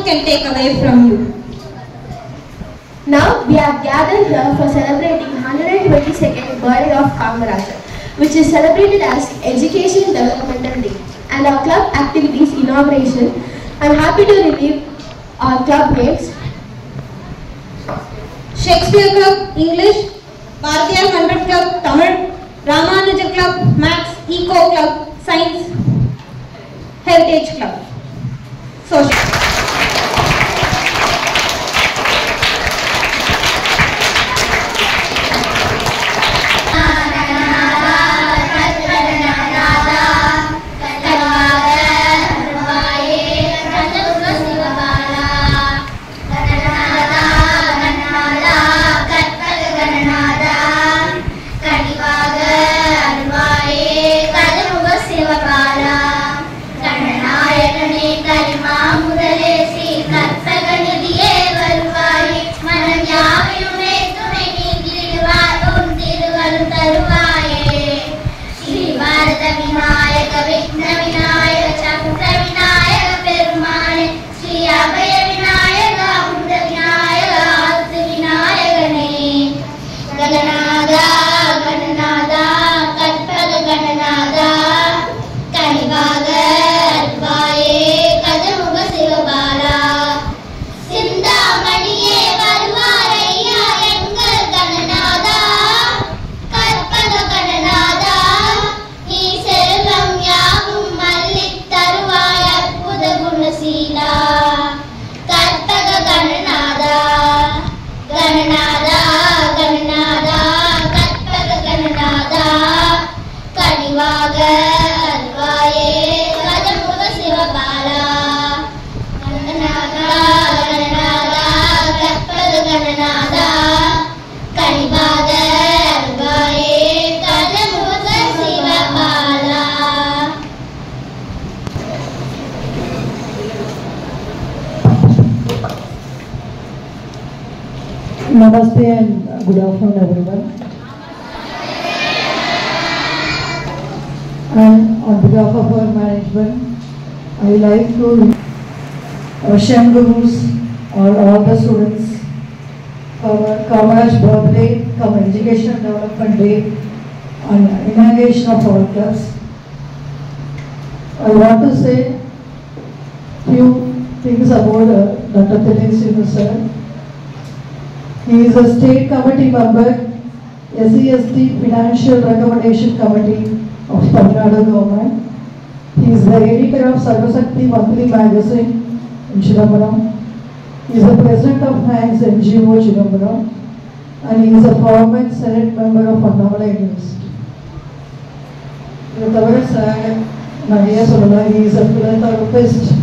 Can take away from you. Now we are gathered here for celebrating 122nd birthday of Kamarajar, which is celebrated as Education Developmental Day, and our club activities inauguration. I am happy to reveal our club names: Shakespeare Club English, Bharatiya 100 Club Tamil, Ramanuja Club Maths, Eco Club Science, Heritage Club Social. Namaste and good afternoon everyone. And on behalf of our management, I would like to our Shem Gurus or all the students our Kamaraj birthday, Kamar Education Development Day and inauguration of our class. I want to say few things about Dr. Tilak Srinu sir. He is a state committee member, SC/ST Financial Recommendation Committee of Tamil Nadu government. He is the editor of Sarvasakti Monthly Magazine in Chidambaram. He is the president of Hanks NGO Chidambaram, and he is a former Senate member of Annamalai University. He is a philanthropist.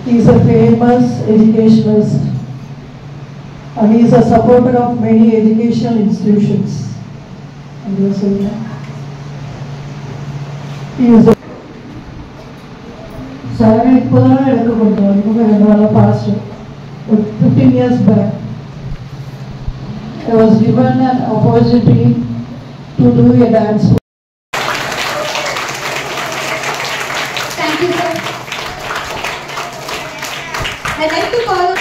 He is a famous educationalist. And he is a supporter of many educational institutions. He is a past 15 years back. I was given an opportunity to do a dance. Thank you, sir. I'd like to call.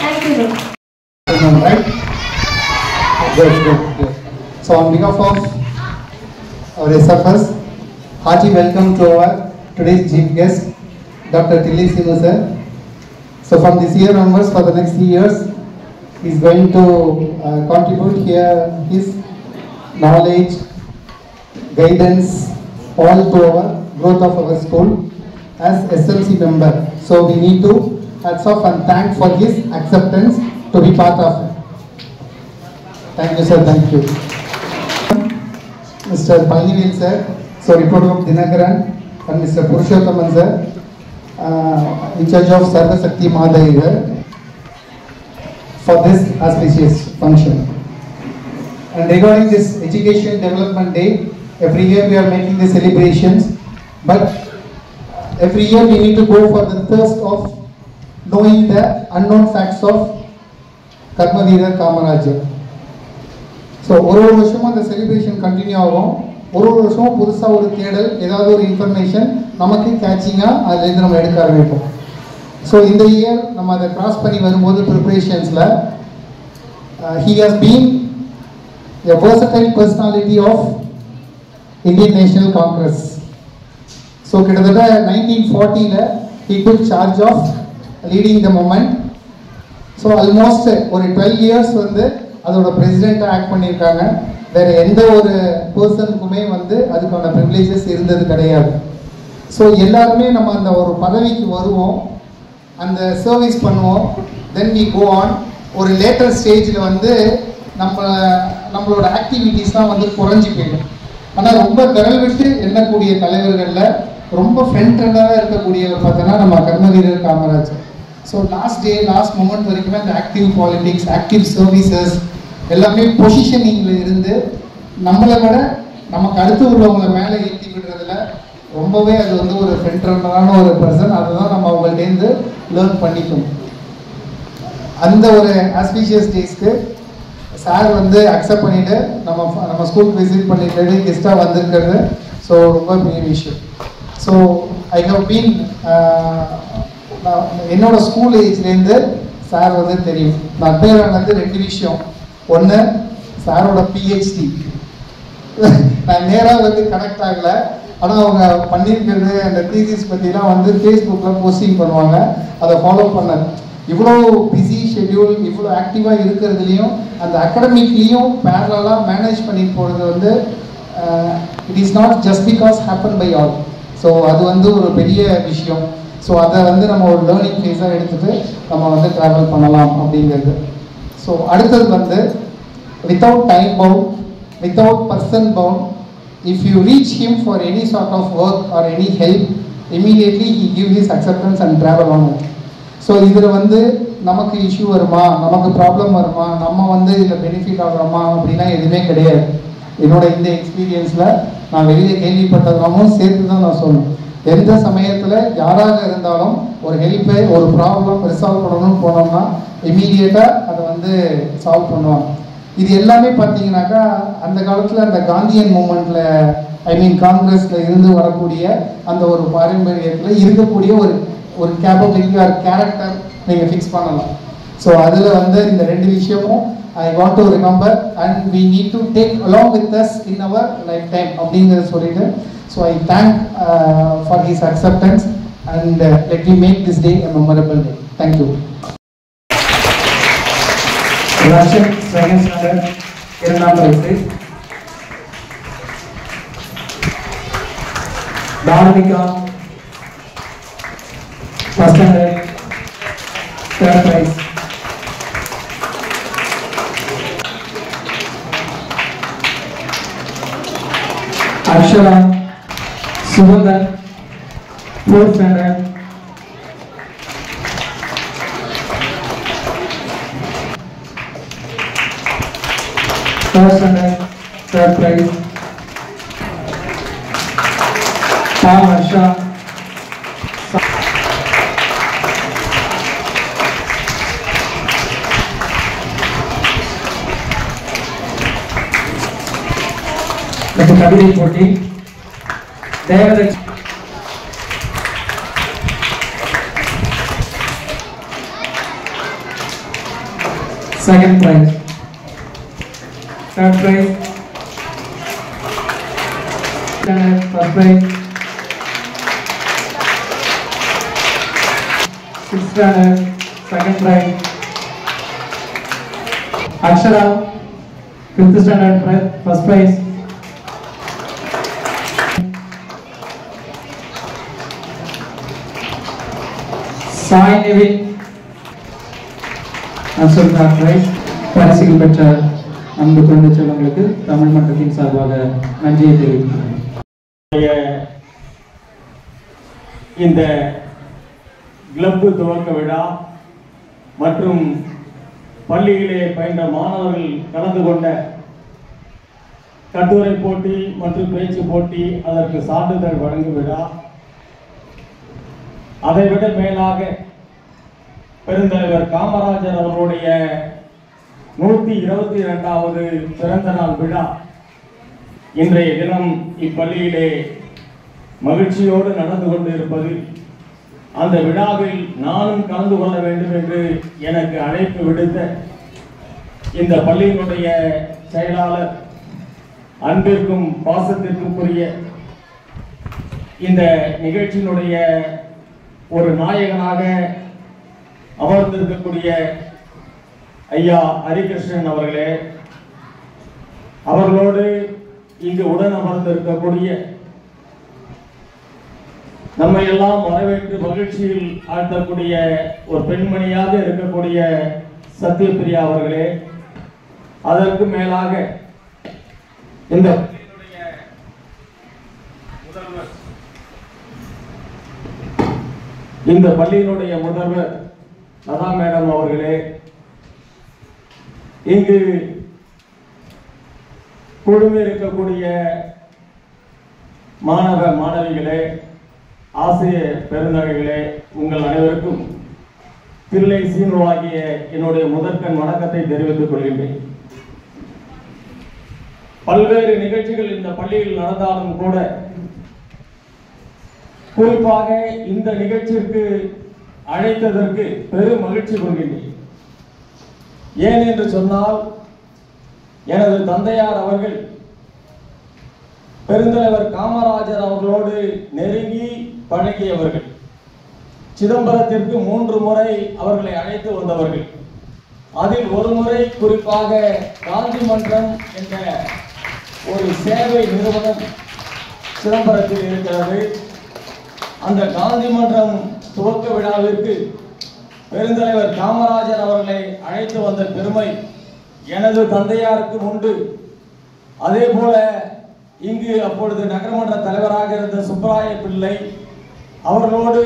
Thank you, sir. Right? Good. So on behalf of our SFS, hearty welcome to our today's chief guest, Dr. Tilak Srinu sir. So from this year onwards, for the next 3 years, he is going to contribute here his knowledge, guidance, all to our growth of our school as SMC member. So we need to hats off and thank for his acceptance to be part of it. Thank you, sir. Thank you. Mr. Palnivel sir, so Reproduct Dinakaran and Mr. Purushothaman sir, in charge of Sarvasakti Madhaiga for this auspicious function. And regarding this Education Development Day, every year we are making the celebrations, but every year we need to go for the thirst of knowing the unknown facts of Karmaveerar Kamarajar. So ஒரு வருஷமும் அந்த celebration continue ஆகும். ஒரு வருஷமும் புதுசாக ஒரு தேடல், ஏதாவது ஒரு இன்ஃபர்மேஷன் நமக்கு கேட்சிங்காக அதுலேருந்து நம்ம எடுக்க ஆரம்பிப்போம். ஸோ இந்த இயர் நம்ம அதை கிராஸ் பண்ணி வரும்போது ப்ரிப்ரேஷன்ஸில் he has been a versatile personality of Indian National Congress. So கிட்டத்தட்ட 1940 he took charge of leading the movement. So almost ஒரு 12 years வந்து அதோட பிரசிடெண்ட்டாக ஆக்ட் பண்ணியிருக்காங்க. வேறு எந்த ஒரு பர்சனுக்குமே வந்து அதுக்கான ப்ரிவிலேஜஸ் இருந்தது கிடையாது. ஸோ எல்லாருமே நம்ம அந்த ஒரு பதவிக்கு வருவோம், அந்த சர்வீஸ் பண்ணுவோம், தென் வி கோ ஆன். ஒரு லேட்டர் ஸ்டேஜில் வந்து நம்மளோட ஆக்டிவிட்டீஸ்லாம் வந்து குறைஞ்சி போயிடும். ஆனால் ரொம்ப விரல் விட்டு எண்ணக்கூடிய தலைவர்களில் ரொம்ப ஃப்ரண்ட் ரன்னராக இருக்கக்கூடியவர் பார்த்தோன்னா நம்ம கர்மவீரர் காமராஜர். ஸோ லாஸ்ட் மொமெண்ட் வரைக்குமே அந்த ஆக்டிவ் பாலிட்டிக்ஸ், ஆக்டிவ் சர்வீசஸ் எல்லாமே பொசிஷனிங்கில் இருந்து நம்மளை விட நமக்கு அடுத்து உள்ளவங்களை மேலே ஏற்றி விடுறதுல ரொம்பவே அது வந்து ஒரு ஃப்ரண்ட் ரன்னரான ஒரு பர்சன். அதுதான் நம்ம அவங்கள்டேருந்து லேர்ன் பண்ணிக்கணும். அந்த ஒரு ஆஸ்பீஷியஸ் டேஸ்க்கு சார் வந்து அக்செப்ட் பண்ணிவிட்டு நம்ம ஸ்கூலுக்கு விசிட் பண்ணிட்டு கெஸ்ட்டாக வந்திருக்கிறது ஸோ ரொம்ப பெரிய விஷயம். ஸோ ஐ ஹவ் பீன் என்னோட ஸ்கூல் ஏஜ்லேருந்து சார் வந்து தெரியும். நான் அட்மையர் ஆனது 2 விஷயம். ஒன்று சாரோட பிஹெச்டி, நான் நேராக வந்து கனெக்ட் ஆகலை, ஆனால் அவங்க பண்ணியிருக்கிறது அந்த தீசிஸ் பற்றிலாம் வந்து ஃபேஸ்புக்கில் போஸ்டிங் பண்ணுவாங்க, அதை ஃபாலோ பண்ணேன். இவ்வளோ பிஸி ஷெட்யூல், இவ்வளோ ஆக்டிவாக இருக்கிறதுலையும் அந்த அகாடமிக்லேயும் பேரலாக மேனேஜ் பண்ணிட்டு போகிறது வந்து it is not just because happen by all. So அது வந்து ஒரு பெரிய விஷயம். ஸோ அதை வந்து நம்ம ஒரு லேர்னிங் ஃபேஸாக எடுத்துகிட்டு நம்ம வந்து ட்ராவல் பண்ணலாம் அப்படிங்கிறது. ஸோ அடுத்தது வந்து without time bound, without person bound, if you reach him for any sort of work or any help, immediately he give his acceptance and travel on it. So இதில் வந்து நமக்கு இஷ்யூ வருமா, நமக்கு problem வருமா, நம்ம வந்து இதில் பெனிஃபிட் ஆகிறோமா அப்படிலாம் எதுவுமே கிடையாது. என்னோட இந்த எக்ஸ்பீரியன்ஸில் நான் வெளியில் கேள்விப்பட்டதெல்லாமும் சேர்த்து தான் நான் சொல்லணும். எந்த சமயத்தில் யாராக இருந்தாலும் ஒரு ஹெல்ப்பை, ஒரு ப்ராப்ளம் ரிசால்வ் பண்ணணும்னு போனோம்னா இம்மீடியட்டாக அதை வந்து சால்வ் பண்ணுவாங்க. இது எல்லாமே பார்த்தீங்கன்னாக்கா அந்த காலத்தில் அந்த காந்தியன் மூமெண்ட்டில், ஐ மீன் காங்கிரஸில் இருந்து வரக்கூடிய அந்த ஒரு பாரம்பரியத்தில் இருக்கக்கூடிய ஒரு கேப்பபிலிட்டி ஆர் கேரக்டர் நீங்கள் ஃபிக்ஸ் பண்ணலாம். ஸோ அதில் வந்து இந்த 2 விஷயமும் I want to remember and we need to take along with us in our life time அப்படிங்கிறத சொல்லிட்டு, so I thank for his acceptance and let me make this day a memorable day. Thank you. Russian second standard இரண்டாம் வகுப்பு தார்மிகா first standard third prize. Akshara Suvandar fourth standard. First standard third prize. Harsha கவிதை போட்டி தேவதட்சி second prize. Third prize first prize. Sixth standard second prize. Akshara fifth standard first prize. Sai Nevin answered that prize. பரிசுகள் பெற்ற அன்பு குழந்தை செல்வங்களுக்கு தமிழ் மன்றத்தின் சார்பாக நன்றியை தெரிவிக்கிறேன். இந்த கிளப் துவக்க விழா மற்றும் பள்ளியிலே பயின்ற மாணவர்கள் கலந்து கொண்ட கட்டுரை போட்டி மற்றும் பேச்சு போட்டி, அதற்கு சான்றிதழ் வழங்கும் விழா, அதைவிட மேலாக பெருந்தலைவர் காமராஜர் அவர்களுடைய 122வது பிறந்த நாள் விழா இன்றைய தினம் இப்பள்ளியிலே மகிழ்ச்சியோடு நடந்து கொண்டு இருப்பது, அந்த விழாவில் நானும் கலந்து கொள்ள வேண்டும் என்று எனக்கு அழைப்பு விடுத்த இந்த பள்ளியினுடைய செயலாளர், அன்பிற்கும் பாசத்திற்குரிய இந்த நிகழ்ச்சியினுடைய ஒரு நாயகனாக அமர்ந்திருக்கக்கூடிய ஐயா ஹரிகிருஷ்ணன் அவர்களே, அவர்களோடு இங்கு உடன் அமர்ந்திருக்கக்கூடிய நம்மை எல்லாம் வரவேற்று மகிழ்ச்சியில் ஆழ்த்தக்கூடிய ஒரு பெண்மணியாக இருக்கக்கூடிய சத்யபிரியா அவர்களே, அதற்கு மேலாக இந்த பள்ளியினுடைய முதல்வர் லதா மேடம் அவர்களே, இங்கு குழுமி இருக்கக்கூடிய மாணவ மாணவிகளே, ஆசிரியர் பெருந்தகைகளே, உங்கள் அனைவருக்கும் தில்லை சீனுவாகிய என்னுடைய முதற்கண் வணக்கத்தை தெரிவித்துக் கொள்கின்றேன். பல்வேறு நிகழ்ச்சிகள் இந்த பள்ளியில் நடந்தாலும் கூட குறிப்பாக இந்த நிகழ்ச்சிக்கு அழைத்ததற்கு பெரும் மகிழ்ச்சி கொள்கின்றேன். ஏன் என்று சொன்னால், எனது தந்தையார் அவர்கள் பெருந்தலைவர் காமராஜர் அவர்களோடு நெருங்கி பழகியவர்கள். சிதம்பரத்திற்கு 3 முறை அவர்களை அழைத்து வந்தவர்கள். அதில் ஒரு முறை குறிப்பாக காந்தி மன்றம் என்ற ஒரு சேவை நிறுவனம் சிதம்பரத்தில் இருக்கிறது. அந்த காந்தி மன்றம் துவக்க விழாவிற்கு பெருந்தலைவர் காமராஜர் அவர்களை அழைத்து வந்த பெருமை எனது தந்தையாருக்கு உண்டு. அதே போல இங்கு அப்பொழுது நகரமன்ற தலைவராக இருந்த சுப்பராய பிள்ளை அவர்களோடு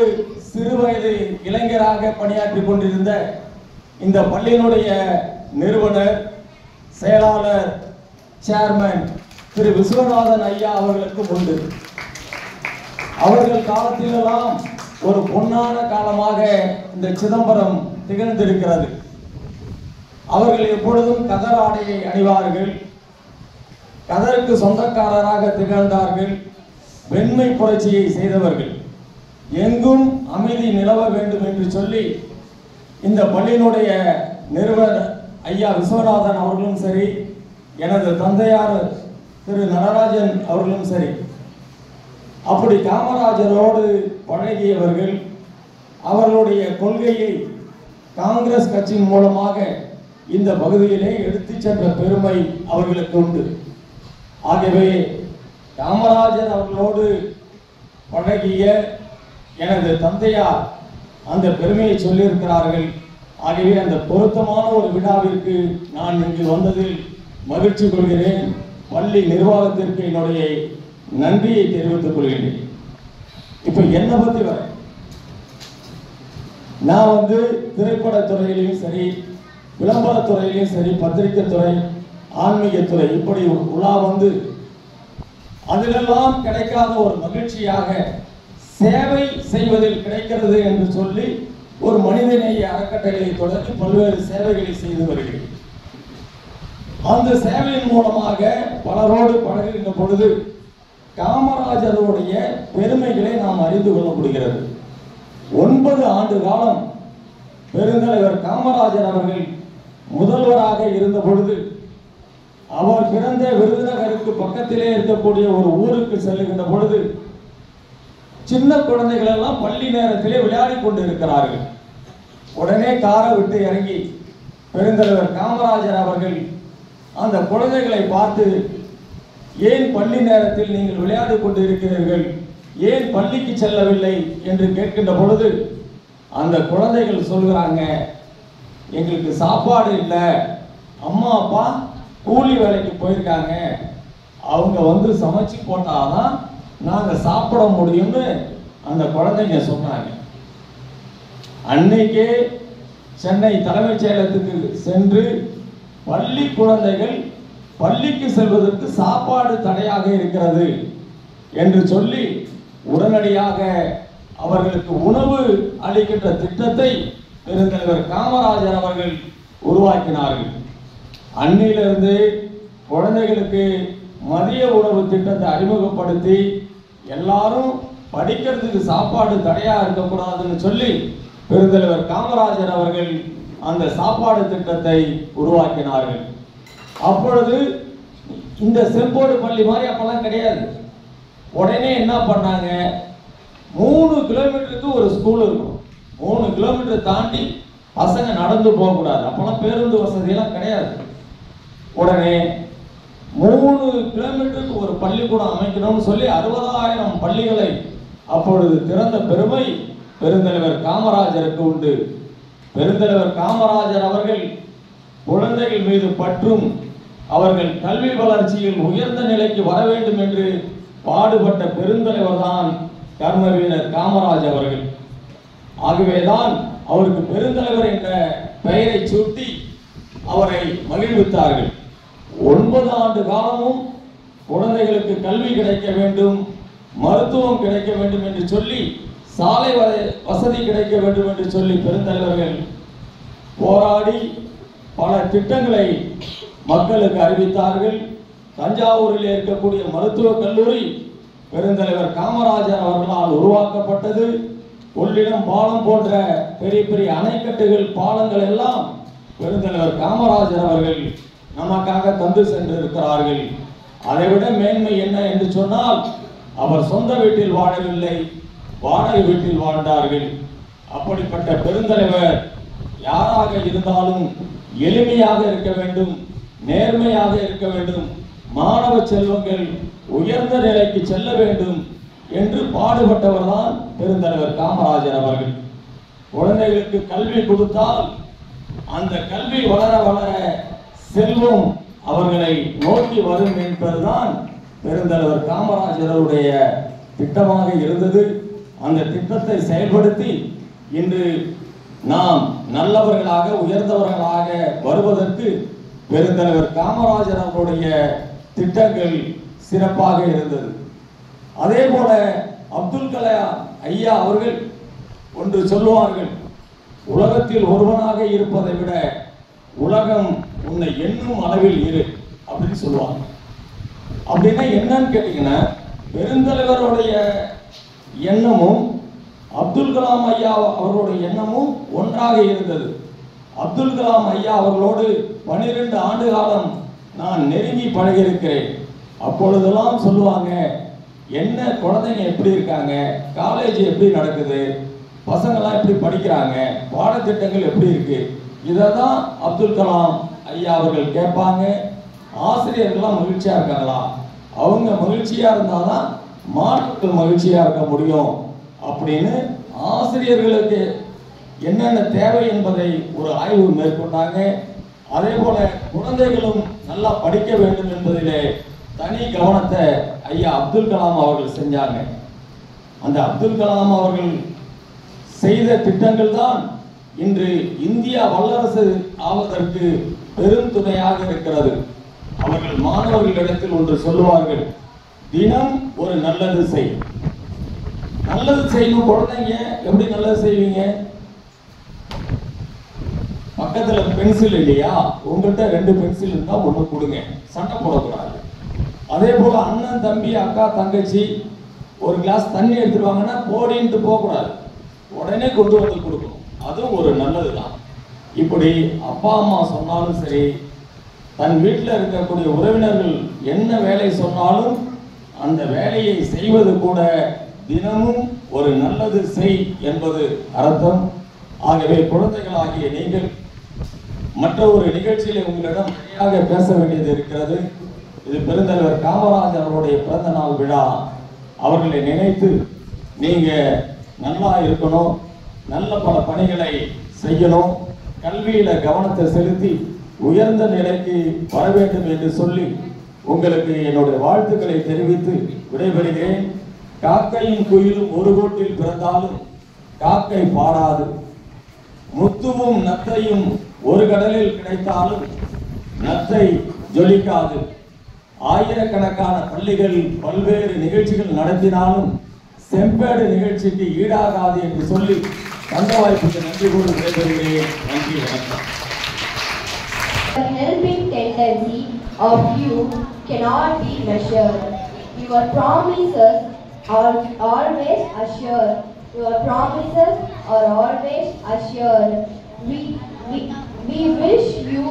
சிறுவயது இளைஞராக பணியாற்றி கொண்டிருந்த இந்த பள்ளியினுடைய நிறுவனர், செயலாளர், சேர்மன் திரு விஸ்வநாதன் ஐயா அவர்களுக்கு உண்டு. அவர்கள் காலத்திலெல்லாம் ஒரு பொன்னான காலமாக இந்த சிதம்பரம் திகழ்ந்திருக்கிறது. அவர்கள் எப்பொழுதும் கதர் ஆடையை அணிவார்கள், கதருக்கு சொந்தக்காரராக திகழ்ந்தார்கள், வெண்மை புரட்சியை செய்தவர்கள். எங்கும் அமைதி நிலவ வேண்டும் என்று சொல்லி இந்த பள்ளியினுடைய நிறுவனர் ஐயா விஸ்வநாதன் அவர்களும் சரி, எனது தந்தையார் திரு நடராஜன் அவர்களும் சரி, அப்படி காமராஜரோடு பழகியவர்கள். அவர்களுடைய கொள்கையை காங்கிரஸ் கட்சியின் மூலமாக இந்த பகுதியிலே எடுத்துச் சென்ற பெருமை அவர்களுக்கு உண்டு. ஆகவே காமராஜர் அவர்களோடு பழகிய எனது தந்தையார் அந்த பெருமையை சொல்லியிருக்கிறார்கள். ஆகவே அந்த பொருத்தமான ஒரு விழாவிற்கு நான் இங்கு வந்ததில் மகிழ்ச்சி கொள்கிறேன். பள்ளி நிர்வாகத்திற்கு என்னுடைய நன்றியை தெரிவித்துக் கொள்கிறேன். இப்ப என்னை பத்தி வர, நான் திரைப்படத்துறையிலையும் சரி, விளம்பரத்துறையிலையும் சரி, பத்திரிகை துறை, ஆன்மீகத்துறை, இப்படி உலா அதிலெல்லாம் கிடைக்காத ஒரு மகிழ்ச்சியாக சேவை செய்வதில் கிடைக்கிறது என்று சொல்லி ஒரு மனிதநேய அறக்கட்டளையை தொடர்ந்து பல்வேறு சேவைகளை செய்து வருகிறேன். அந்த சேவையின் மூலமாக பலரோடு பழகுகின்ற பொழுது காமராஜருடைய பெருமைகளை நாம் அறிந்து கொள்ள முடிகிறது. 9 ஆண்டு காலம் பெருந்தலைவர் காமராஜர் அவர்கள் முதல்வராக இருந்த பொழுது, அவர் பிறந்த விருதுநகருக்கு பக்கத்திலே இருக்கக்கூடிய ஒரு ஊருக்கு செல்லுகின்ற பொழுது சின்ன குழந்தைகள் எல்லாம் பள்ளி நேரத்திலே விளையாடி கொண்டு இருக்கிறார்கள். உடனே காரை விட்டு இறங்கி பெருந்தலைவர் காமராஜர் அவர்கள் அந்த குழந்தைகளை பார்த்து, ஏன் பள்ளி நேரத்தில் நீங்கள் விளையாடி கொண்டு இருக்கிறீர்கள், ஏன் பள்ளிக்கு செல்லவில்லை என்று கேட்கின்ற பொழுது அந்த குழந்தைகள் சொல்கிறாங்க, எங்களுக்கு சாப்பாடு இல்லை, அம்மா அப்பா கூலி வேலைக்கு போயிருக்காங்க, அவங்க சமைச்சு போட்டாதான் நாங்கள் சாப்பிட முடியும்னு அந்த குழந்தைங்க சொன்னாங்க. அன்னைக்கே சென்னை தலைமைச் செயலகத்துக்கு சென்று பள்ளி குழந்தைகள் பள்ளிக்கு செல்வதற்கு சாப்பாடு தடையாக இருக்கிறது என்று சொல்லி உடனடியாக அவர்களுக்கு உணவு அளிக்கின்ற திட்டத்தை பெருந்தலைவர் காமராஜர் அவர்கள் உருவாக்கினார்கள். அன்னிலிருந்து குழந்தைகளுக்கு மதிய உணவு திட்டத்தை அறிமுகப்படுத்தி எல்லாரும் படிக்கிறதுக்கு சாப்பாடு தடையா இருக்கக்கூடாதுன்னு சொல்லி பெருந்தலைவர் காமராஜர் அவர்கள் அந்த சாப்பாடு திட்டத்தை உருவாக்கினார்கள். அப்பொழுது இந்த செம்போடு பள்ளி மாதிரி அப்பெல்லாம் கிடையாது. உடனே என்ன பண்ணாங்க, 3 கிலோமீட்டருக்கு ஒரு ஸ்கூல் இருக்கும். 3 கிலோமீட்டர் தாண்டி பசங்க நடந்து போகக்கூடாது. அப்பெல்லாம் பேருந்து வசதியெல்லாம் கிடையாது. உடனே 3 கிலோமீட்டருக்கு ஒரு பள்ளிக்கூடம் அமைக்கணும்னு சொல்லி 60,000 பள்ளிகளை அப்பொழுது திறந்த பெருமை பெருந்தலைவர் காமராஜருக்கு உண்டு. பெருந்தலைவர் காமராஜர் அவர்கள் குழந்தைகள் மீது பற்றும் அவர்கள் கல்வி வளர்ச்சியில் உயர்ந்த நிலைக்கு வர வேண்டும் என்று பாடுபட்ட பெருந்தலைவர் தான் கர்மவீரர் காமராஜ் அவர்கள். ஆகவேதான் அவருக்கு பெருந்தலைவர் என்ற பெயரை சூட்டி அவரை மகிழ்வித்தார்கள். 9 ஆண்டு காலமும் குழந்தைகளுக்கு கல்வி கிடைக்க வேண்டும், மருத்துவம் கிடைக்க வேண்டும் என்று சொல்லி, சாலை வசதி கிடைக்க வேண்டும் என்று சொல்லி பெருந்தலைவர்கள் போராடி பல திட்டங்களை மக்களுக்கு அறிவித்தார்கள். தஞ்சாவூரில் இருக்கக்கூடிய மருத்துவக் கல்லூரி பெருந்தலைவர் காமராஜர் அவர்களால் உருவாக்கப்பட்டது. கொள்ளிடம் பாலம் போன்ற பெரிய பெரிய அணைக்கட்டுகள், பாலங்கள் எல்லாம் பெருந்தலைவர் காமராஜர் அவர்கள் நமக்காக தந்து சென்று இருக்கிறார்கள். அதைவிட மேன்மை என்ன என்று சொன்னால், அவர் சொந்த வீட்டில் வாழவில்லை, வாடகை வீட்டில் வாழ்ந்தார்கள். அப்படிப்பட்ட பெருந்தலைவர் யாராக இருந்தாலும் எளிமையாக இருக்க வேண்டும், நேர்மையாக இருக்க வேண்டும், மாணவ செல்வங்கள் உயர்ந்த நிலைக்கு செல்ல வேண்டும் என்று பாடுபட்டவர் தான் பெருந்தலைவர் காமராஜர் அவர்கள். குழந்தைகளுக்கு கல்வி கொடுத்தால் அந்த கல்வி வளர வளர செல்வம் அவர்களை நோக்கி வரும் என்பதுதான் பெருந்தலைவர் காமராஜருடைய திட்டமாக இருந்தது. அந்த திட்டத்தை செயல்படுத்தி இன்று நாம் நல்லவர்களாக உயர்ந்தவர்களாக வருவதற்கு பெருந்தலைவர் காமராஜர் அவருடைய திட்டங்கள் சிறப்பாக இருந்தது. அதே போல அப்துல் கலாம் ஐயா அவர்கள் ஒன்று சொல்லுவார்கள், உலகத்தில் ஒருவனாக இருப்பதை விட உலகம் உன்னை எண்ணும் அளவில் இரு அப்படின்னு சொல்லுவாங்க. அப்படின்னா என்னன்னு கேட்டீங்கன்னா, பெருந்தலைவருடைய எண்ணமும் அப்துல் கலாம் ஐயா அவர்களுடைய எண்ணமும் ஒன்றாக இருந்தது. அப்துல் கலாம் ஐயா அவர்களோடு 12 ஆண்டு காலம் நான் நெருங்கி பழகியிருக்கிறேன். அப்பொழுதெல்லாம் சொல்லுவாங்க, என்ன குழந்தைங்க எப்படி இருக்காங்க, காலேஜ் எப்படி நடக்குது, பசங்கள்லாம் எப்படி படிக்கிறாங்க, பாடத்திட்டங்கள் எப்படி இருக்கு, இதை தான் அப்துல் கலாம் ஐயா அவர்கள் கேட்பாங்க. ஆசிரியர்கள்லாம் மகிழ்ச்சியா இருக்காங்களா, அவங்க மகிழ்ச்சியா இருந்தாதான் மாணவர்கள் மகிழ்ச்சியா இருக்க முடியும் அப்படின்னு ஆசிரியர்களுக்கு என்னென்ன தேவை என்பதை ஒரு ஆய்வு மேற்கொண்டாங்க. அதே போல குழந்தைகளும் நல்லா படிக்க வேண்டும் என்பதிலே தனி கவனத்தை ஐயா அப்துல் கலாம் அவர்கள் செஞ்சாங்க. அந்த அப்துல் கலாம் அவர்கள் செய்த திட்டங்கள் தான் இன்று இந்தியா வல்லரசு ஆவதற்கு பெரும் துணையாக இருக்கிறது. அவர்கள் மாணவர்களிடத்தில் ஒன்று சொல்லுவார்கள், தினம் ஒரு நல்லது செய். நல்லது செய்யணும். குழந்தைங்க எப்படி நல்லது செய்வீங்க? பக்கத்துல பென்சில் இல்லையா, உங்கள்கிட்ட 2 பென்சில் இருந்தா 1 கொடுங்க, சண்டை போடக்கூடாது. அதே போல அண்ணன் தம்பி அக்கா தங்கச்சி ஒரு கிளாஸ் தண்ணி எடுத்துருவாங்கன்னா போடின்ட்டு போகக்கூடாது, உடனே கொண்டு வந்து கொடுக்கணும். அதுவும் ஒரு நல்லதுதான். இப்படி அப்பா அம்மா சொன்னாலும் சரி, தன் வீட்டில் இருக்கக்கூடிய உறவினர்கள் என்ன வேலை சொன்னாலும் அந்த வேலையை செய்வது கூட தினமும் ஒரு நல்லது செய் என்பது அர்த்தம். ஆகவே குழந்தைகளாகிய நீங்கள் மற்ற ஒரு நிகழ்ச்சியில் உங்களிடம் நிறையாக பேச வேண்டியது இருக்கிறது. இது பெருந்தலைவர் காமராஜர் அவருடைய பிறந்த நாள் விழா. அவர்களை நினைத்து நீங்க நல்லா இருக்கணும், நல்ல பல பணிகளை செய்யணும், கல்வியில கவனத்தை செலுத்தி உயர்ந்த நிலைக்கு வர வேண்டும் என்று சொல்லி உங்களுக்கு என்னுடைய வாழ்த்துக்களை தெரிவித்து விடைபெறுகிறேன். காக்கையும் குயிலும் ஒரு கோட்டில் பிறந்தாலும் காக்கை பாடாது, முத்துவும் நத்தையும் ஒரு கடலில் கிடைத்தாலும் நத்தை ஜொலிக்காது, ஆயிரக்கணக்கான பள்ளிகள் பல்வேறு நிகழ்ச்சிகள் நடத்தினாலும் செம்பேடு நிகழ்ச்சிக்கு ஈடாகாது என்று சொல்லி தந்த வாய்ப்புக்கு நன்றி கூறி விடைபெறுகிறேன். நன்றி, வணக்கம். Helping 10 tendency of you cannot be measured. Your promises are always assured. Your promises are always assured. We wish you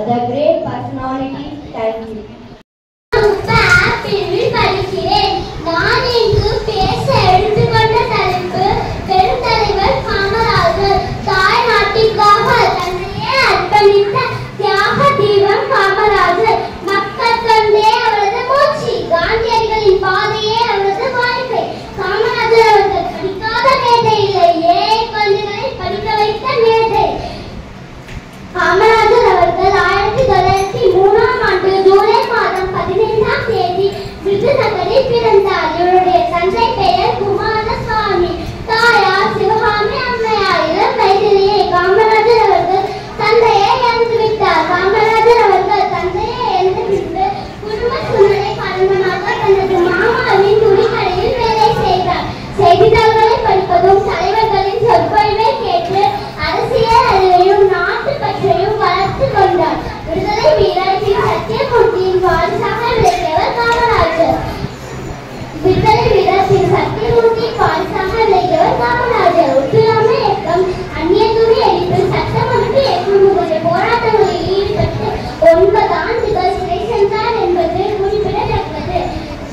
the great personality. Thank you. நான் இங்கு பேச எடுத்துக்கொண்ட தலைப்பு பெருந்தலைவர் காமராஜர். தாய் நாட்டிற்காக தன்னையே அர்ப்பணித்த தியாக தீபம் காமராஜர். மக்கள் தந்தே அவரது மூச்சு, காந்தியடிகளின் பாதையே அவரது வாழ்க்கை. காமராஜர் அவர்கள் படிக்காத மேதை இல்லை, ஏழை குழந்தைகளை படிக்க வைத்த மேதை. காமராஜர் அவர்கள் 1903ஆம் ஆண்டு ஜூலை மாதம் 15ஆம் தேதி விருதுநகரில் பிறந்தார். இவருடைய தந்தை பெயர் குமாரசுவாமி, தாயார் சிவகாமி அம்மையார். இளம் வயதிலேயே காமராஜர் அவர்கள் தந்தையை இழந்துவிட்டார். காமராஜர் அவர்கள் தந்தையை இழந்த பின்பு குடும்ப சூழ்நிலை காரணமாக தனது மாமாவின் துணிக்கடையில் வேலை செய்தார். செய்தித்தாள்களை படிப்பதும் தலைவர்களின் சொற்பொழிவை கேட்டு அரசியல் அறிவையும் நாட்டு பற்றையும் வளர்த்து கொண்டார். விடுதலை வீரர் சி. சத்தியமூர்த்தியின் வாரிசாக விளங்கியவர் காமராஜர். விடுதலை வீரர் சி. சத்தியமூர்த்தியின் வாரிசாக விளங்கியவர் காமராஜர். ஒத்துழையாமை இயக்கம், அந்நிய துணி எரிப்பு, சட்டமன்ற இயக்கம் முதலிய போராட்டங்களில் ஈடுபட்டு 9 ஆண்டுகள் சிறை சென்றார் என்பது குறிப்பிடத்தக்கது.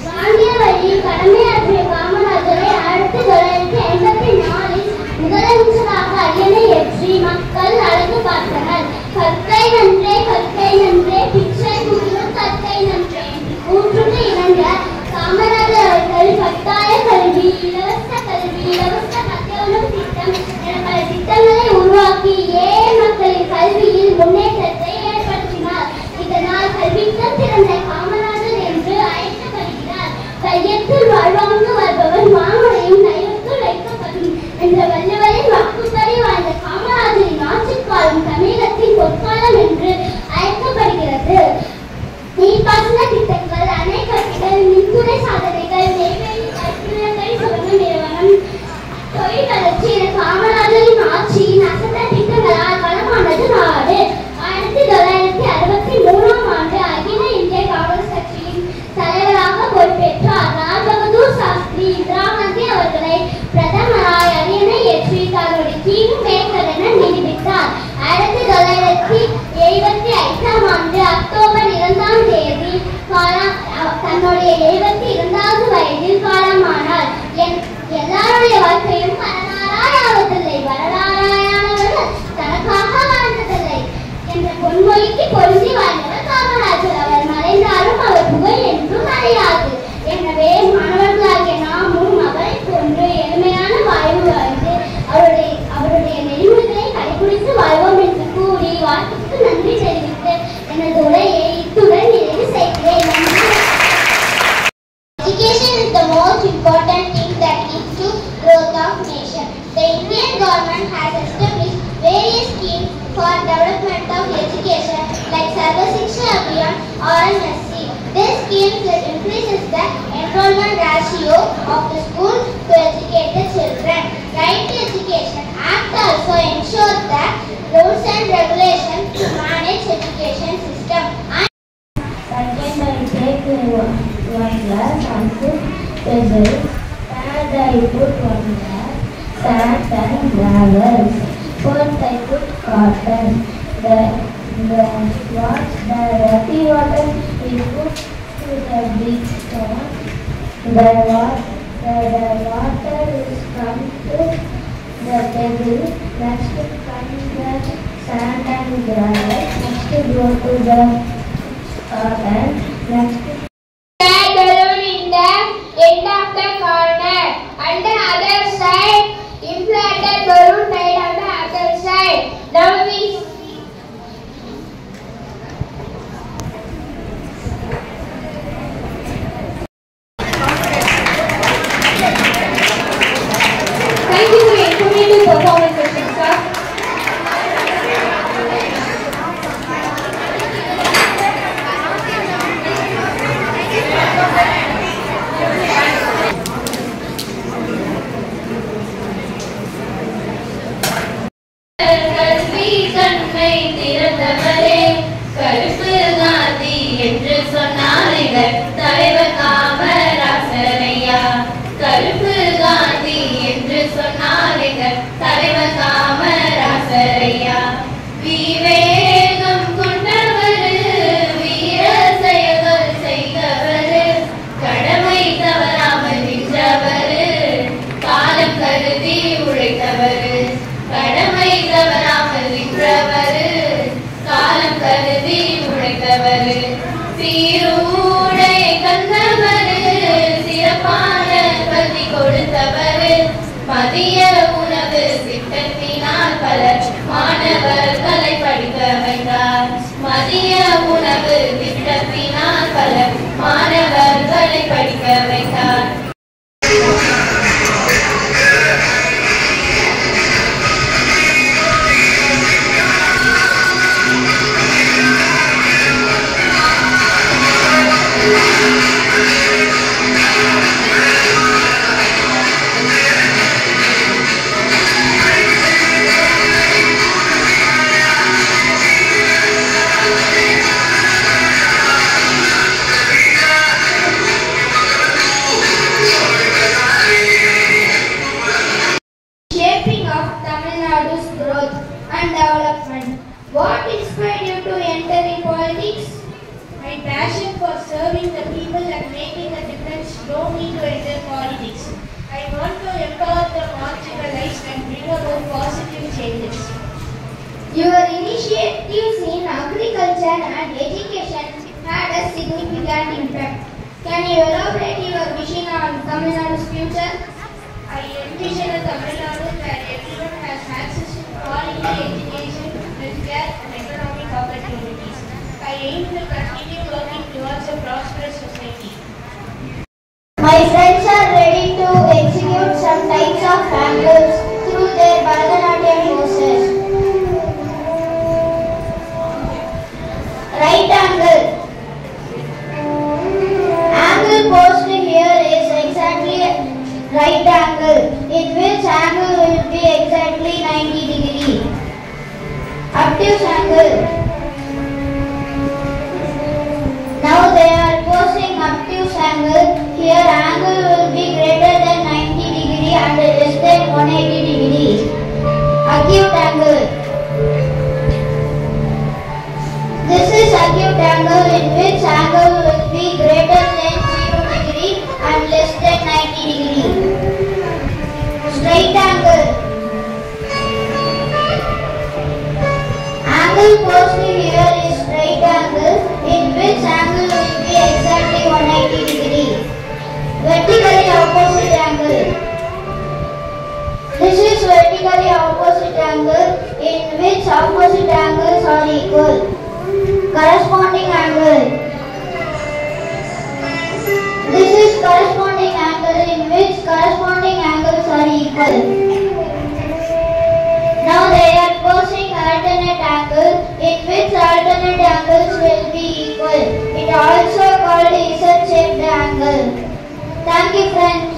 காந்திய வழியில் கடமையாற்றிய காமராஜரை 1984இல் முதலமைச்சராக அரியணை ஏற்றி மக்கள் அழகு பார்த்தனர். கற்கை நன்றே கற்கை நன்றே பிச்சை முகிலும் கற்கை நன்றே என்று கூற்றுக்கு இணங்க காமராஜர் அவர்கள் கட்டாய கல்வி, இலவச கல்வி, இலவச மதிய உணவு திட்டம் என பல திட்டங்களை உருவாக்கி ஏழை மக்களின் கல்வியில் முன்னேற்றத்தை ஏற்படுத்தினார். இதனால் கல்விக்கு சிறந்த காமராஜர் என்று அழைக்கப்படுகிறார். கையத்தில் வாழ்வாங்கு வருபவன் மாமனையும் நைவத்துள் வைக்கப்படும் என்ற வள்ளுவரின் வாக்குப்படி வாழ்ந்த காமராஜரின் ஆட்சிக்காலம் தமிழகத்தின் பொற்காலம் என்று அழைக்கப்படுகிறது. நீர்ப்பாசன திட்டங்கள், அணை கட்டிகள், மின்துறை சாதனைகள், நெய்வேலி கட்டிடக்கை சுரங்க நிறுவனம், தொழில் வளர்ச்சி என காமராஜரின் ஆட்சியின் அசத்த திட்டங்களால் வளமானது நாடு. 1963ஆம் ஆண்டு அகில இந்திய காங்கிரஸ் கட்சியின் தலைவராக பொறுப்பேற்றார். லால் பகதூர் சாஸ்திரி இந்திரா காந்தி அவர்களை பிரதமராய் அரியணை ஏற்றி தன்னுடைய கீழும் மேற்கென நிரூபித்தார். 1975ஆம் ஆண்டு அக்டோபர் 2ஆம் தேதி தன்னுடைய 72வது வயதில் காலமானார். எல்லாருடைய வாழ்க்கையும் வரலாறாயாவதில்லை, வரலாறாயானவர்கள் தனக்காக வாழ்ந்ததில்லை என்ற பொன்மொழிக்கு பொருந்தி வாழ்ந்தவர் காமராஜர். அவர் மறைந்தாலும் அவர் புகழ் என்றும் மறையாது. எனவே மாணவர்களாகிய நாமும் அவரை போன்று எளிமையான வாழ்வு வாழ்ந்து அவருடைய நெறிமுறைகளை கடைபிடித்து வாழ்வோம் என்று கூறி வாக்குக்கு நன்றி தெரிவித்து எனது உரையை இத்துடன் நிறைவு செய்கிறேன். Education is the most important thing that leads to growth of nation. The Indian government has established various schemes for development of education like Sarva Shiksha Abhiyan or RMSC. This scheme increases the enrollment ratio of the school to educate the children. Right to Education Act also ensures that rules and regulations to manage education system. Second, I take one glass and put pebbles. Third, I put 1 glass sand and gravels. Fourth, I put cotton. The dirty water is put to the big stone. The water is come to the table. Next comes the sand and gravel. Next go to the cotton. Next balloon in the end of the corner. On the other side, inflated balloon made on the other side. Now we thank you for your informative performance, sir. விவேகம் கொண்டவர், வீர செயல்கள் செய்தவர், கடமை தவறாமல் நின்றவர், காலம் கருதி உழைத்தவர், கடமை தவறாமல் நின்றவர், காலம் கருதி உழைத்தவர், சீருடை தந்தவர், சிறப்பான கல்வி கொடுத்தவர், மதிய உணவு திட்டத்தினால் பல மாணவர்களை படிக்க வைத்தார், மதிய உணவு திட்டத்தினால் பல மாணவர்களை படிக்க வைத்தார். Shaping of Tamil Nadu's growth and development. What inspired you to enter in politics? My passion for serving the people and making a difference drove me to enter politics. I want to empower the marginalized and bring about positive changes. Your initiatives in agriculture and education had a significant impact. Can you elaborate your vision on Tamil Nadu's future? I envision a Tamil Nadu where everyone has access to quality education, healthcare and economic opportunities. I aim to continue working towards a prosperous society. My friends are ready to execute some types of angles through their Bharatanatyam poses. Right angle. Angle posed here is exactly right angle, in which angle will be exactly 90 degree. Obtuse angle. Now they are posing obtuse angle. Here angle will be greater than 90 degree and less than 180 degree. Acute angle. This is acute angle, in which angle will be greater than 0 degree and less than 90 degree. Straight angle. Angle posed here is straight angle, in which angle will be exactly 180 degree. Vertically opposite angle. This is vertically opposite angle, in which opposite angles are equal. Corresponding angle. This is corresponding angle, in which corresponding angles are equal. Now they are posing alternate angle, in which alternate angles will be equal. It also called Z-shaped angle. Thank you, friends.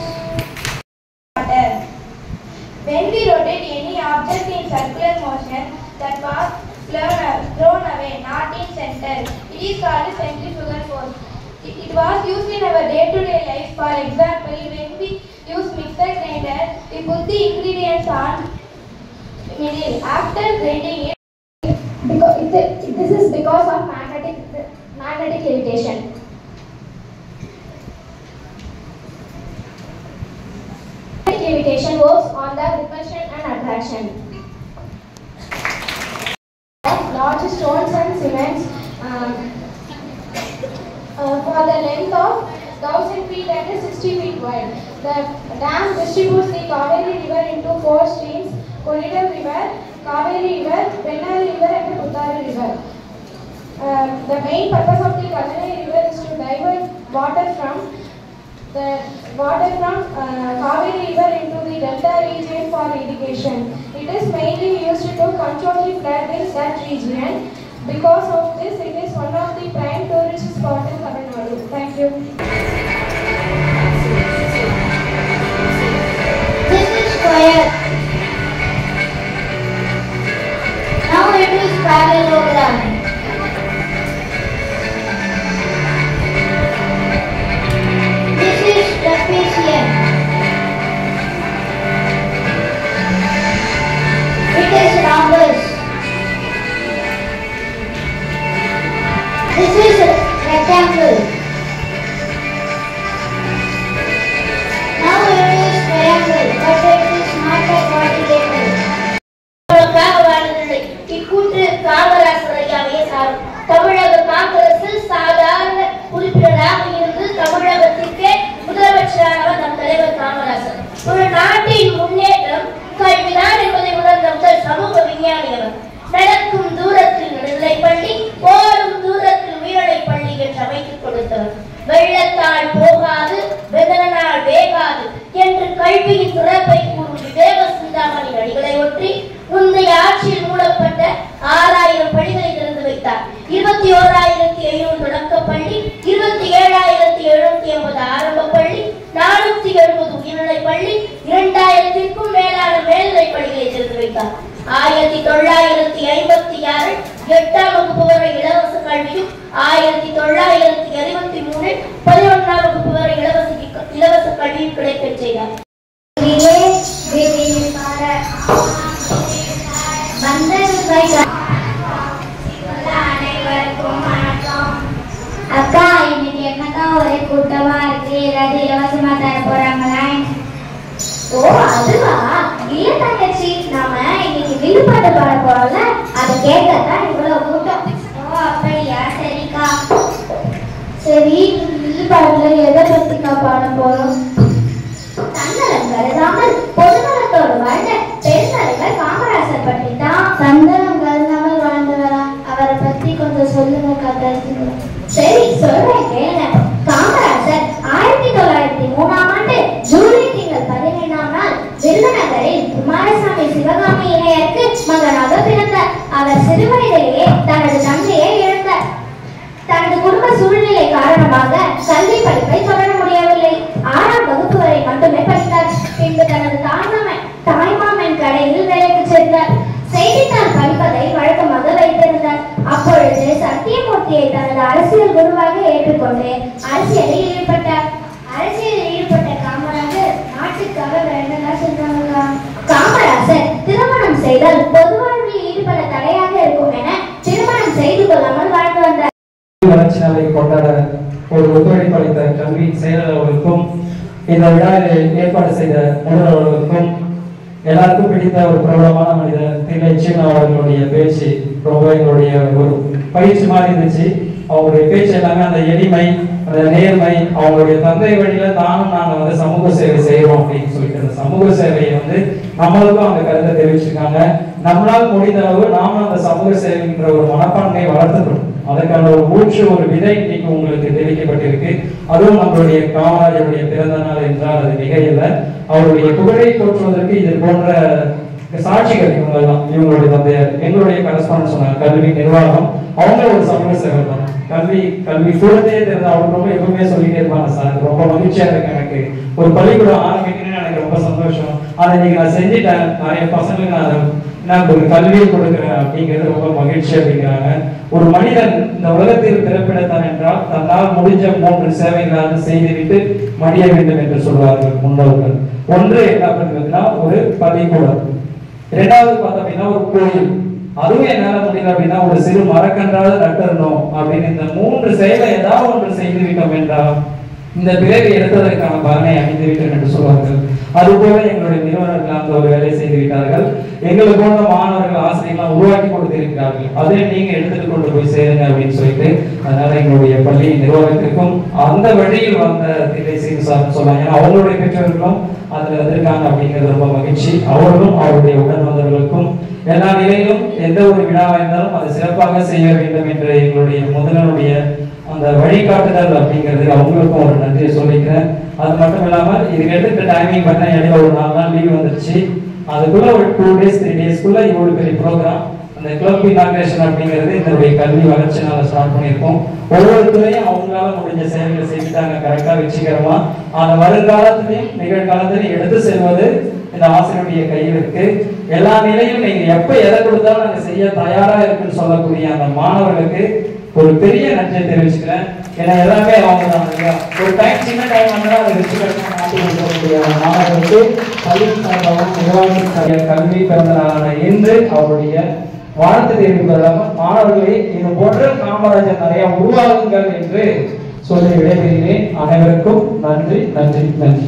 When we rotate any object in circular motion, that was thrown away, not in center. It is called centrifugal force. It was used in our day-to-day life. For example, when we use mixer grinder, we put the ingredients on middle. After grinding it, this is because of magnetic levitation. Levitation works on the repulsion and attraction. Large stones and cements for the length of 1000 feet and 60 feet wide. The dam distributes the Kaveri river into 4 streams: Kolidam river, Kaveri river, Pennar river and the Puttari river. The main purpose of the Kalani river is to divert water from Kaveri river into the delta region for irrigation. It is mainly used to control the flood in that region. Because of this, it is one of the prime tourist spots in Tamil Nadu. Thank you. This is square. Now it is parallelogram. This is trapezium. It is rhombus. 8ஆம் வகுப்பு வரை இலவச கல்வியும் 1963 11ஆம் வகுப்பு வரை இலவச கல்வியும் கிடைக்கச் செய்தார். அக்கா, இன்னைக்கு என்னக்கா ஒரே கூட்டமா இருக்கு? ஏதாவது இலவசமா தர போறாங்களா? ஓ, அதுவா? இல்ல தங்கச்சி, நாம இன்னைக்கு வில்லுப்பாட்டு பாட போறோம்ல, அதை கேட்கத்தான் இவ்வளவு கூட்டம். ஓ, அப்படியா? சரிக்கா. சரி, வில்லுப்பாட்டுல எதை பத்திக்கா பாட போறோம்? தன்னலம் கருதாமல் பொதுநலத்தோடு வாழ்ந்த பெருந்தலைவர் காமராசர் பற்றி தான். தன்னலம் கருதாமல் வாழ்ந்தவரா? அவரை பத்தி கொஞ்சம் சொல்லுங்க கதை. சரி, சொல்றேன் கேளுங்க. காமராஜர் 1903ஆம் ஆண்டு ஜூலை திங்கள் 15ஆம் நாள் விருதுநகரில் குமாரசாமி சிவகாமி இணையருக்கு மகனாக பிறந்தார். அவர் சிறுவயதிலேயே தனது தந்தையை இழந்தார். தனது குடும்ப சூழ்நிலை காரணமாக கல்வி படிப்பை தொடர முடியவில்லை. 6ஆம் வகுப்பு வரை மட்டுமே படித்தார். பின்பு தனது தாய்மாமன் கடையில் வேலைக்கு சேர்ந்தார். செய்தித்தாள் படிப்பதை வழக்கமாக வைத்திருந்தார். அப்பொழுது சத்தியமூர்த்தியை தனது அரசியல் குருவாக ஏற்றுக்கொண்டு அரசியலில் ஈடுபட்டார். அரசியலில் ஈடுபட்ட காமராஜர் நாட்டுக்காக வேண்டதா சொன்னாங்க. காமராஜர் திருமணம் செய்தால் பொது வாழ்வில் ஈடுபட தடையாக இருக்கும் என திருமணம் செய்து கொள்ளாமல் வாழ்ந்து வந்தார். வளர்ச்சி நாளை கொண்டாட ஒரு ஒத்துழைப்பு அளித்த கல்வி செயலர் அவர்களுக்கும் இந்த விழாவில் ஏற்பாடு செய்த முதல்வர் அவர்களுக்கும் எல்லாருக்கும் பிடித்த ஒரு பிரபலமான மனிதர் தில்லை சீனா அவர்களுடைய பேச்சு ரொம்ப எங்களுடைய ஒரு பயிற்சி மாதிரி இருந்துச்சு. அவங்களுடைய பேச்சு எல்லாமே அந்த எளிமை, அந்த நேர்மை, அவங்களுடைய தந்தை வழியில தானும் நாங்கள் சமூக சேவை செய்யறோம் அப்படின்னு சொல்லிட்டு அந்த சமூக சேவையை நம்மளுக்கும் அந்த கருத்தை தெரிவிச்சிருக்காங்க. நம்மளால் முடிந்த அளவு நாமும் அந்த சமூக சேவைன்ற ஒரு மனப்பான்மையை வளர்த்துக்கணும். அதற்கான ஒரு ஊற்று, ஒரு விதை இன்னைக்கு உங்களுக்கு தெரிவிக்கப்பட்டிருக்கு. அதுவும் நம்மளுடைய காமராஜருடைய பிறந்த நாள் என்றால் அது மிக இல்லை. அவருடைய புகழை போற்றுவதற்கு இது போன்ற சாட்சிகள் இவங்கெல்லாம். இவங்களுடைய தந்தையார் எங்களுடைய கரஸ்பாண்டன்ட் சொன்னாங்க, கல்வி நிர்வாகம் அவங்க ஒரு சமூக சேவை தான். கல்வி கூடதே தெரிஞ்ச அவங்க ரொம்ப எப்பவுமே சொல்லிட்டே இருப்பாங்க. சார் ரொம்ப மகிழ்ச்சியா இருக்கு, எனக்கு ஒரு பள்ளிக்கூடம் ஆரம்பிக்கணும்னு எனக்கு ரொம்ப சந்தோஷம், அதை இன்னைக்கு நான் செஞ்சுட்டேன், நிறைய பசங்களுக்கு நான் ஒரு கல்வியை கொடுக்குறேன் அப்படிங்கிறது ரொம்ப மகிழ்ச்சி அப்படிங்கிறாங்க. ஒரு மனிதன் இந்த உலகத்தில் பிறப்பிடத்தான் என்றால் தன்னால் முடிஞ்ச 3 சேவைகளாவது செய்துவிட்டு மடிய வேண்டும் என்று சொல்வார்கள் முன்னோர்கள். ஒன்று என்ன பண்ணுறதுன்னா ஒரு பள்ளிக்கூடம், 2வது பார்த்தோம்னா ஒரு கோயில், அதுவும் என்னால முடியல அப்படின்னா ஒரு சிறு மரக்கன்றாவது நட்டுறணும் அப்படின்னு இந்த 3 செயலை ஏதாவது ஒன்று செய்து விட்டோம் என்றால் இந்த பிறவி எடுத்ததற்கான பலனை அணிந்து விட்டோம் என்று சொல்வார்கள். அதுபோல எங்களுடைய நிறுவனர்கள் அந்த ஒரு வேலை செய்து விட்டார்கள். எங்களுக்கு போன்ற மாணவர்கள் ஆசிரியர்கள் உருவாக்கி கொடுத்திருக்கிறார்கள். அதை நீங்க எடுத்துட்டு கொண்டு போய் சேருங்க அப்படின்னு சொல்லிட்டு, அதனால எங்களுடைய பள்ளி நிர்வாகத்திற்கும் அந்த வழியில் வந்த திரை செய்து சார்னு சொல்லலாம். ஏன்னா அவங்களுடைய பெற்றோர்களும் அதுல வந்திருக்காங்க அப்படிங்கிறது ரொம்ப மகிழ்ச்சி. அவர்களும் அவருடைய உடன் வந்தவர்களுக்கும் எல்லா நிலையிலும் எந்த ஒரு விழாவாக இருந்தாலும் அதை சிறப்பாக செய்ய வேண்டும் என்று எங்களுடைய முதல்வருடைய அந்த வழிகாட்டுதல் அப்படிங்கிறது அவங்களுக்கும் ஒரு நன்றியை சொல்லிக்கிறேன். அது மட்டும் இல்லாமல் இதுக்கு எடுத்துக்கிட்ட டைமிங் பார்த்தா இடையில ஒரு 4 நாள் லீவ் வந்துருச்சு. அதுக்குள்ள ஒரு 2 days 3 daysக்குள்ள இவ்வளவு பெரிய ப்ரோக்ராம் அந்த கிளப் இனாகிரேஷன் அப்படிங்கிறது இதனுடைய கல்வி வளர்ச்சினால ஸ்டார்ட் பண்ணியிருக்கோம். ஒவ்வொருத்தரையும் அவங்களால முடிஞ்ச சேவைகளை செஞ்சுட்டாங்க கரெக்டா வெற்றிகரமா. அந்த வருங்காலத்திலையும் நிகழ்காலத்திலையும் எடுத்து செல்வது இந்த ஆசிரியருடைய கையில் இருக்கு. எல்லா நிலையும் நீங்க எப்ப எதை கொடுத்தாலும் நாங்க செய்ய தயாரா இருக்குன்னு சொல்லக்கூடிய அந்த மாணவர்களுக்கு ஒரு பெரிய நன்றியை தெரிவிச்சுக்கிறேன். ஏன்னா எல்லாமே அவங்க தான் ஒரு டைம் சின்ன டைம் வந்தா அதை வெற்றிகரமாக மாற்றி கொடுக்கக்கூடிய மாணவர்களுக்கு பள்ளி சார்பாகவும் நிர்வாகத்தின் கல்வி பிறந்த நாளான இன்று அவருடைய வாழ்த்து தெரிவிப்பதாக மாணவர்களே இது போன்ற காமராஜர் நிறைய உருவாகுங்கள் என்று சொல்லி விடைபெறுகிறேன். அனைவருக்கும் நன்றி நன்றி நன்றி.